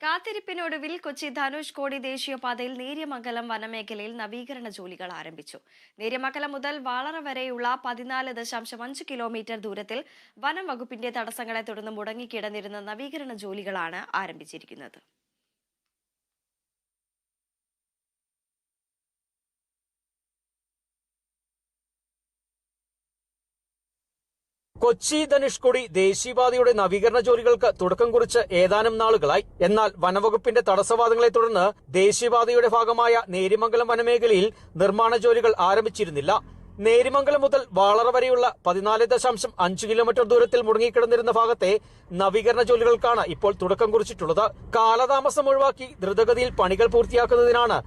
കാത്തിരിപ്പിനൊടുവിൽ കൊച്ചി ധനുഷ്കോടി ദേശീയപാതയിൽ നേര്യമംഗലം വനമേഖലയിൽ നവീകരണ ജോലികൾ ആരംഭിച്ചു. നേര്യമംഗലം മുതൽ വാളറ വരെയുള്ള 14.5 കിലോമീറ്റർ ദൂരത്തിൽ വനം വകുപ്പിന്റെ തടസ്സങ്ങളെ തുടർന്ന് മുടങ്ങിക്കിടന്നിരുന്ന നവീകരണ ജോലികളാണ് ആരംഭിച്ചിരിക്കുന്നത്. കൊച്ചി ധനുഷ്കോടി ദേശീയപാതയുടെ നവീകരണ ജോലികൾക്ക് തുടക്കം കുറിച്ച് ഏതാനും നാളുകളായി. എന്നാൽ വനവകുപ്പിന്റെ തടസ്സവാദങ്ങളെ തുടർന്ന് ദേശീയപാതയുടെ ഭാഗമായ നേര്യമംഗലം വനമേഖലയിൽ നിർമ്മാണ ജോലികൾ ആരംഭിച്ചിരുന്നില്ല. നേര്യമംഗലം മുതൽ വാളറ വരെയുള്ള 14.5 കിലോമീറ്റർ ദൂരത്തിൽ മുടങ്ങിക്കിടന്നിരുന്ന ഭാഗത്തെ നവീകരണ ജോലികൾക്കാണ് ഇപ്പോൾ തുടക്കം കുറിച്ചിട്ടുള്ളത്. കാലതാമസം ഒഴിവാക്കി ദ്രുതഗതിയിൽ പണികൾ പൂർത്തിയാക്കുന്നതിനാണ്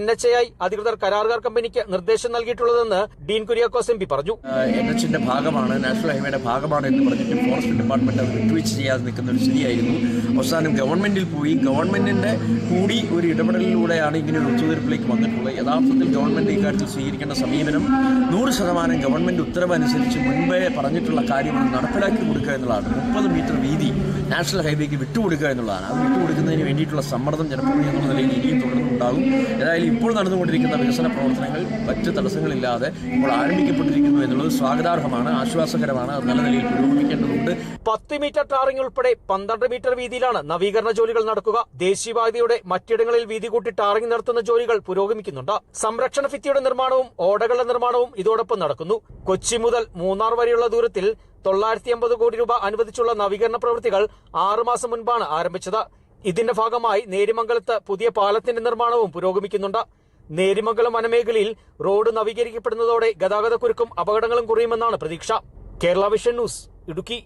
NHAI അധികൃതർ കരാറുകാർ കമ്പനിക്ക് നിർദ്ദേശം നൽകിയിട്ടുള്ളതെന്ന് ഡീൻ കുര്യാക്കോസ് MP പറഞ്ഞു. NHന്റെ ഭാഗമാണ്, നാഷണൽ ഹൈവേയുടെ ഭാഗമാണ് എന്ന് പറഞ്ഞിട്ട് ഫോറസ്റ്റ് ഡിപ്പാർട്ട്മെന്റ് അത് വിട്ടുവീഴ്ച ചെയ്യാതെ നിൽക്കുന്ന ഒരു സ്ഥിതിയായിരുന്നു. അവസാനം ഗവൺമെന്റിൽ പോയി ഗവൺമെന്റിന്റെ കൂടി ഒരു ഇടപെടലിലൂടെയാണ് ഇങ്ങനെ ഒരു ഒത്തുതീർപ്പിലേക്ക് വന്നിട്ടുള്ളത്. യഥാർത്ഥത്തിൽ ഗവൺമെന്റ് ഇക്കാര്യത്തിൽ സ്വീകരിക്കേണ്ട സമീപനം 100% ഗവൺമെന്റ് ഉത്തരവ് അനുസരിച്ച് മുൻപേ പറഞ്ഞിട്ടുള്ള കാര്യങ്ങൾ നടപ്പിലാക്കി കൊടുക്കുക എന്നുള്ളതാണ്. 30 മീറ്റർ വീതി നാഷണൽ ഹൈവേക്ക് വിട്ടുകൊടുക്കുക എന്നുള്ളതാണ്. അത് വിട്ടുകൊടുക്കുന്നതിന് വേണ്ടിയിട്ടുള്ള സമ്മർദ്ദം ജനപ്രതിനിധി എന്നുള്ള നിലയിൽ ഇനിയും തുടർന്നുണ്ടാകും. ഏതായാലും ഇപ്പോൾ നടന്നുകൊണ്ടിരിക്കുന്ന വികസന പ്രവർത്തനങ്ങൾ മറ്റ് തടസ്സങ്ങളില്ലാതെ ഇപ്പോൾ ആരംഭിക്കപ്പെട്ടിരിക്കുന്നു എന്നുള്ളത് സ്വാഗതാർഹമാണ്, ആശ്വാസകരമാണ്. അത് നല്ല നിലയിൽ പുരോഗമിക്കേണ്ടതുണ്ട്. 10 മീറ്റർ ടാറിംഗ് ഉൾപ്പെടെ 12 മീറ്റർ വീതിയിലാണ് നവീകരണ ജോലികൾ നടക്കുക. ദേശീയപാതയുടെ മറ്റിടങ്ങളിൽ വീതി കൂട്ടി ടാറിംഗ് നടത്തുന്ന ജോലികൾ പുരോഗമിക്കുന്നുണ്ട്. സംരക്ഷണ ഭിത്തിയുടെ നിർമ്മാണവും ഓടകളുടെ നിർമ്മാണവും ഇതോടൊപ്പം നടക്കുന്നു. കൊച്ചി മുതൽ മൂന്നാർ വരെയുള്ള ദൂരത്തിൽ 950 കോടി രൂപ അനുവദിച്ചുള്ള നവീകരണ പ്രവൃത്തികൾ 6 മാസം മുൻപാണ് ആരംഭിച്ചത്. ഇതിന്റെ ഭാഗമായി നേര്യമംഗലത്ത് പുതിയ പാലത്തിന്റെ നിർമ്മാണവും പുരോഗമിക്കുന്നുണ്ട്. നേര്യമംഗലം വനമേഖലയിൽ റോഡ് നവീകരിക്കപ്പെടുന്നതോടെ ഗതാഗതക്കുരുക്കും അപകടങ്ങളും കുറയുമെന്നാണ് പ്രതീക്ഷ. Kerala vision news, Idukki.